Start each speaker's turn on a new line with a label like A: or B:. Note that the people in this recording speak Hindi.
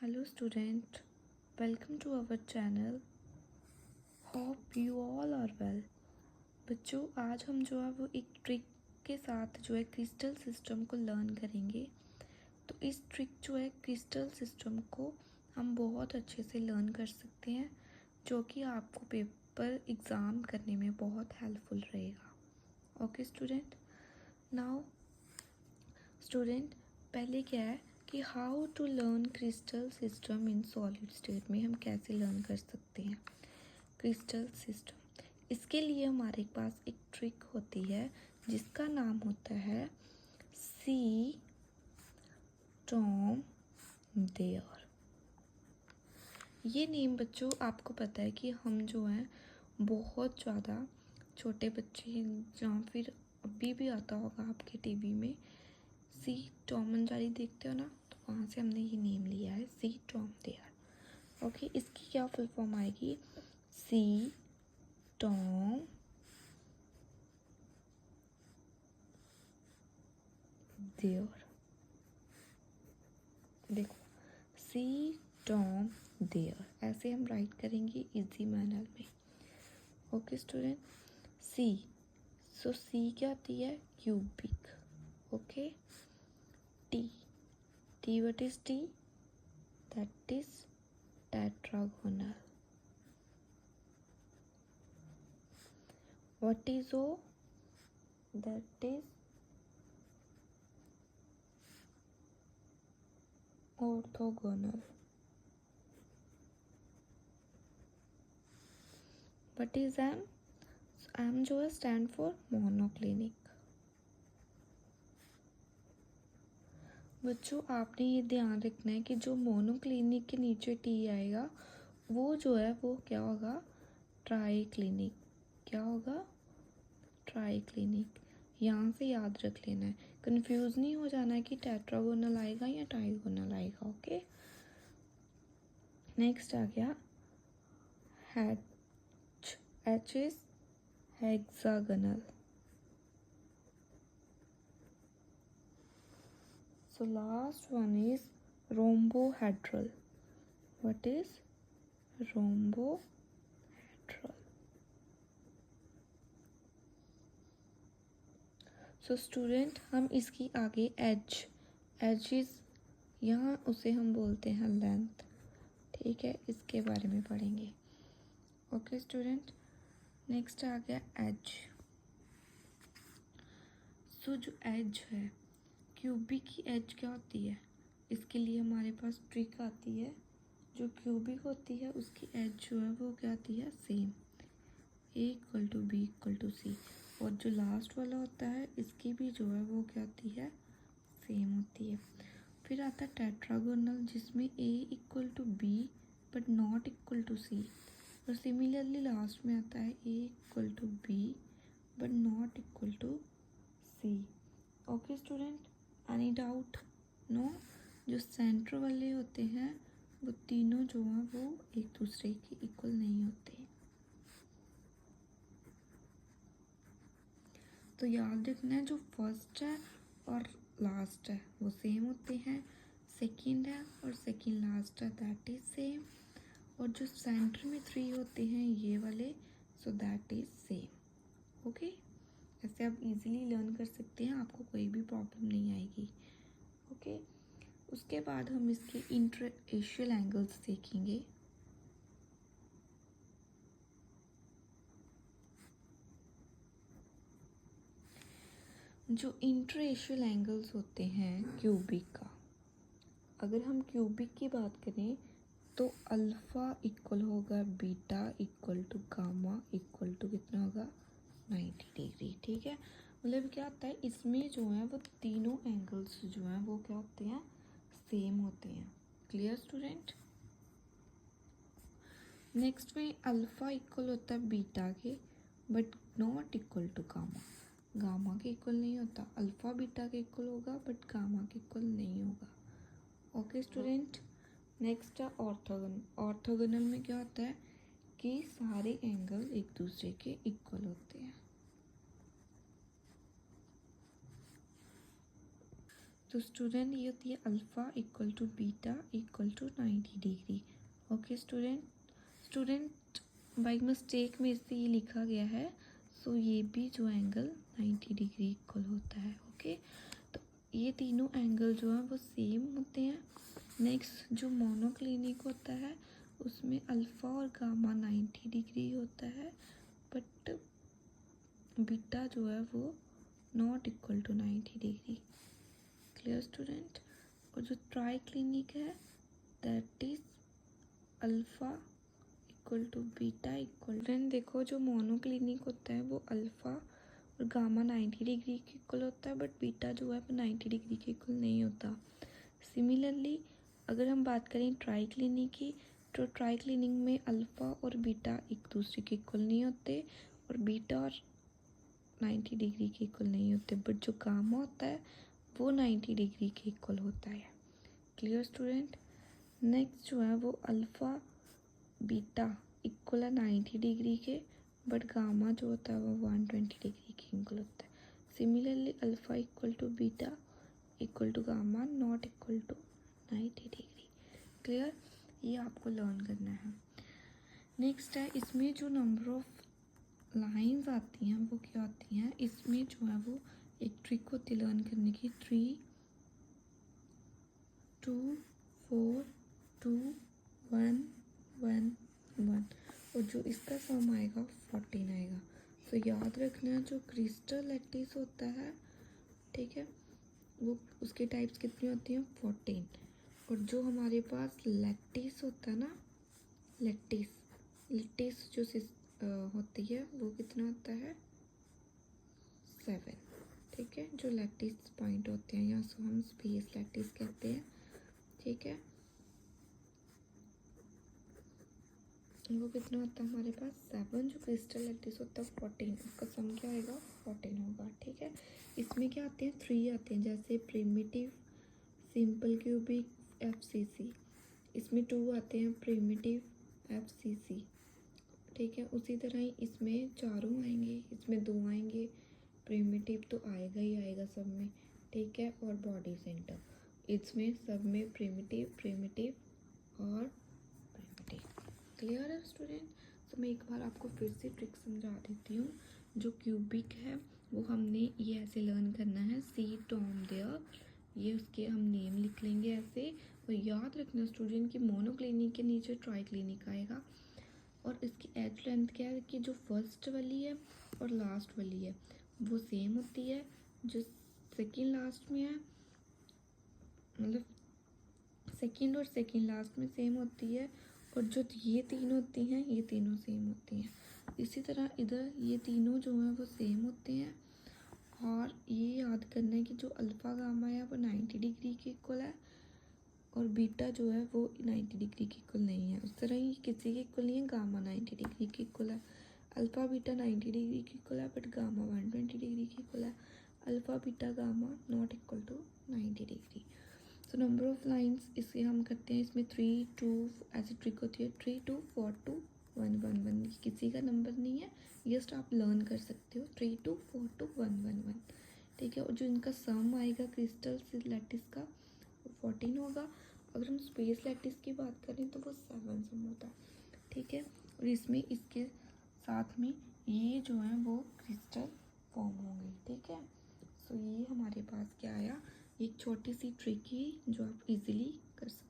A: Hello student, welcome to our channel. Hope you all are well. बच्चों आज हम जो है वो एक ट्रिक के साथ जो है क्रिस्टल सिस्टम को लर्न करेंगे। तो इस ट्रिक जो है क्रिस्टल सिस्टम को हम बहुत अच्छे से लर्न कर सकते हैं, जो कि आपको पेपर एग्ज़ाम करने में बहुत हेल्पफुल रहेगा। ओके स्टूडेंट, नाउ स्टूडेंट पहले क्या है कि how to learn crystal system in solid state में हम कैसे लर्न कर सकते हैं क्रिस्टल सिस्टम। इसके लिए हमारे पास एक ट्रिक होती है जिसका नाम होता है सी टॉम देयर। ये नेम बच्चों आपको पता है कि हम जो हैं बहुत ज़्यादा छोटे बच्चे या फिर अभी भी आता होगा आपके टीवी में सी टॉम एंड जेरी देखते हो ना, तो वहाँ से हमने ये नेम लिया है सी टॉम देयर। ओके, इसकी क्या फुल फॉर्म आएगी? सी टॉम देयर। देखो सी टॉम देयर ऐसे हम राइट करेंगे इजी मैनर में। ओके स्टूडेंट, सी, सो सी क्या होती है? Cubic. Okay, T, T what is T? That is tetragonal. What is O? That is orthogonal. What is M? So M जो है stand for monoclinic. बच्चों आपने ये ध्यान रखना है कि जो मोनोक्लिनिक के नीचे टी आएगा वो जो है वो क्या होगा? ट्राइक्लिनिक। क्या होगा? ट्राइक्लिनिक। यहाँ से याद रख लेना है, कंफ्यूज नहीं हो जाना है कि टेट्रागोनल आएगा या ट्राइगोनल आएगा। ओके, नेक्स्ट आ गया H is hexagonal. So last one is rhombohedral. What is rhombohedral? So student हम इसकी आगे एज इज यहाँ उसे हम बोलते हैं लेंथ। ठीक है, इसके बारे में पढ़ेंगे। ओके स्टूडेंट, नेक्स्ट आ गया एज। सो जो एज है क्यूबिक की एज क्या होती है? इसके लिए हमारे पास ट्रिक आती है। जो क्यूबिक होती है उसकी एज जो है वो क्या आती है? Same, A equal to B equal to C. और जो लास्ट वाला होता है इसकी भी जो है वो क्या होती है? सेम होती है। फिर आता है टेट्रागोनल जिसमें A equal to B but not equal to C. और सिमिलरली लास्ट में आता है A equal to B but not equal to C. Okay student, any doubt? No. जो सेंटर वाले होते हैं वो तीनों जो हैं वो एक दूसरे के इक्वल नहीं होते। तो याद रखना है जो फर्स्ट है और लास्ट है वो सेम होते हैं, सेकंड है और सेकंड लास्ट है दैट इज सेम, और जो सेंटर में 3 होते हैं ये वाले so that is same. Okay, ऐसे आप इजीली लर्न कर सकते हैं, आपको कोई भी प्रॉब्लम नहीं आएगी। ओके, उसके बाद हम इसके इंटरएशियल एंगल्स देखेंगे। जो इंटरएशियल एंगल्स होते हैं क्यूबिक का, अगर हम क्यूबिक की बात करें तो अल्फ़ा इक्वल होगा beta equal to gamma equal to कितना होगा? 90 डिग्री। ठीक है, मतलब क्या होता है इसमें जो है वो तीनों एंगल्स जो हैं वो क्या होते हैं? सेम होते हैं। Clear student? नेक्स्ट में अल्फ़ा इक्वल होता है बीटा के but not equal to gamma. Gamma के इक्वल नहीं होता, अल्फ़ा बीटा के इक्वल होगा बट गामा के इक्वल नहीं होगा। ओके स्टूडेंट, नेक्स्ट है ऑर्थोगोनल। ऑर्थोगोनल में क्या होता है कि सारे एंगल एक दूसरे के इक्वल होते हैं। तो स्टूडेंट ये होती है alpha equal to beta equal to 90 degree. Okay student by mistake में इससे ये लिखा गया है, सो ये भी जो एंगल 90 डिग्री इक्वल होता है। ओके तो ये तीनों एंगल जो है वो सेम होते हैं। नेक्स्ट जो मोनोक्लिनिक होता है उसमें अल्फ़ा और गामा 90 डिग्री होता है, बट बीटा जो है वो not equal to 90 degree. Clear student. और जो ट्राई क्लिनिक है that is alpha equal to beta equal. Then देखो जो मोनोक्लिनिक होता है वो अल्फ़ा और गामा 90 डिग्री के इक्वल होता है, बट बीटा जो है वो 90 डिग्री के इक्वल नहीं होता। सिमिलरली अगर हम बात करें ट्राई क्लिनिक की, तो ट्राई क्लिनिक में अल्फ़ा और बीटा एक दूसरे के इक्वल नहीं होते और बीटा और 90 डिग्री के इक्वल नहीं होते, बट जो गामा होता है वो 90 डिग्री के इक्वल होता है। Clear student. नेक्स्ट जो है वो अल्फ़ा बीटा इक्वल है 90 डिग्री के, बट गामा जो होता है वो 120 डिग्री के इक्वल होता है। Similarly alpha equal to beta equal to gamma not equal to 90 degree. Clear. ये आपको लर्न करना है। नेक्स्ट है इसमें जो नंबर ऑफ लाइंस आती हैं वो क्या होती हैं, इसमें जो है वो एक ट्रिक होती है लर्न करने की, 3 2 4 2 1 1 1, और जो इसका सम आएगा 14 आएगा। तो याद रखना जो क्रिस्टल लैटिस होता है, ठीक है, वो उसके टाइप्स कितनी होती हैं 14, और जो हमारे पास लैटिस होता है ना, लैटिस जो होती है वो कितना होता है 7। ठीक है, जो लैटिस पॉइंट होते हैं या सो हम स्पेस लैटिस कहते हैं। ठीक है, वो कितना होता है हमारे पास 7। जो क्रिस्टल लैटिस होता है 14, उसका सम क्या आएगा 14 होगा। ठीक है, इसमें क्या आते हैं 3 आते हैं, जैसे प्रिमिटिव, सिंपल क्यूबिक, FCC। इसमें 2 आते हैं, प्रिमिटिव, FCC। ठीक है, उसी तरह ही इसमें चारों आएंगे, इसमें 2 आएंगे, प्रिमिटिव तो आएगा ही आएगा सब में। ठीक है, और बॉडी सेंटर, इसमें सब में प्रिमिटिव और प्रिमिटिव। क्लियर है स्टूडेंट। तो मैं एक बार आपको फिर से ट्रिक समझा देती हूँ। जो क्यूबिक है वो हमने ये ऐसे लर्न करना है, सी टॉम देयर, ये उसके हम नेम लिख लेंगे ऐसे। और याद रखना स्टूडेंट कि मोनोक्लिनिक के नीचे ट्राई क्लिनिक आएगा, और इसकी एज लेंथ क्या है कि जो फर्स्ट वाली है और लास्ट वाली है वो सेम होती है, जो सेकंड लास्ट में है, मतलब सेकंड और सेकंड लास्ट में सेम होती है, और जो ये तीन होती हैं ये तीनों सेम होती हैं। इसी तरह इधर ये तीनों जो हैं वो सेम होते हैं। और ये याद करना है कि जो अल्फ़ा गामा है वो 90 डिग्री के इक्वल है, और बीटा जो है वो 90 डिग्री के इक्वल नहीं है। उस तरह ही किसी के इक्वल नहीं है, गामा 90 डिग्री के इक्वल है। अल्फ़ा बीटा 90 डिग्री के इक्वल है, बट गामा 120 डिग्री के इक्वल है। Alpha beta gamma not equal to 90 degree. तो नंबर ऑफ लाइंस इसे हम करते हैं, इसमें 3 2 ऐसी ट्रिक होती है, 3 2 4 2 1 1 1, किसी का नंबर नहीं है, जस्ट आप लर्न कर सकते हो 3 2 4 2 1 1 1। ठीक है, और जो इनका सम आएगा क्रिस्टल लैटिस का वो 14 होगा। अगर हम स्पेस लैटिस की बात करें तो वो 7 सम होता है। ठीक है, और इसमें इसके साथ में ये जो है वो क्रिस्टल फॉर्म होंगे। ठीक है, सो ये हमारे पास क्या आया, एक छोटी सी ट्रिक ही जो आप इजीली कर सकते